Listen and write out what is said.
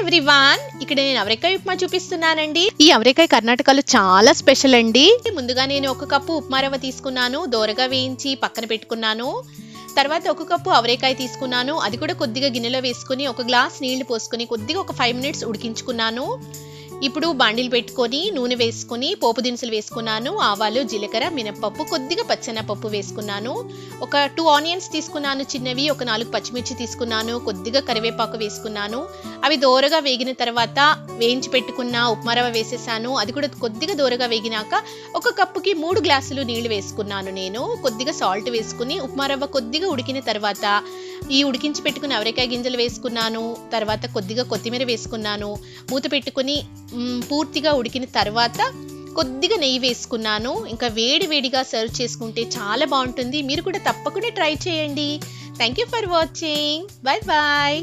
Everyone, ఇక్కడ నేను అవరేకాయ ఉప్మా చూపిస్తున్నానండి. ఈ అవరేకాయ కర్ణాటకలో చాలా స్పెషల్ అండి. ముందుగా నేను 1 కప్పు ఉప్మా రవ్వ తీసుకున్నాను, దోరగా వేయించి పక్కన పెట్టుకున్నాను. తర్వాత 1 కప్పు అవరేకాయ తీసుకున్నాను, అది కూడా కొద్దిగా గిన్నెలో వేసుకుని 1 గ్లాస్ నీళ్లు పోసుకొని కొద్దిగా ఒక 5 మినిట్స్ ఉడికించుకున్నాను. ఇప్పుడు బాండిల్ పెట్టుకొని నూనె వేసుకొని పోపు దినుసులు వేసుకున్నాను. ఆవాలు, జీలకర్ర, మినపప్పు, కొద్దిగా పచ్చెనపప్పు వేసుకున్నాను. ఒక 2 ఆనియన్స్ తీసుకున్నాను చిన్నవి, ఒక 4 పచ్చిమిర్చి తీసుకున్నాను, కొద్దిగా కరివేపాకు వేసుకున్నాను. అవి దోరగా వేగిన తర్వాత వేయించి పెట్టుకున్న ఉప్మా రవ్వ వేసేసాను. అది కూడా కొద్దిగా దోరగా వేగినాక 1 కప్పుకి 3 గ్లాసులు నీళ్లు వేసుకున్నాను. నేను కొద్దిగా సాల్ట్ వేసుకుని ఉప్మా రవ్వ కొద్దిగా ఉడికిన తర్వాత ఈ ఉడికించి పెట్టుకున్న అవరేకాయ గింజలు వేసుకున్నాను. తర్వాత కొద్దిగా కొత్తిమీర వేసుకున్నాను. మూత పెట్టుకుని పూర్తిగా ఉడికిన తర్వాత కొద్దిగా నెయ్యి వేసుకున్నాను. ఇంకా వేడిగా సర్వ్ చేసుకుంటే చాలా బాగుంటుంది. మీరు కూడా తప్పకుండా ట్రై చేయండి. Thank you for watching. Bye bye.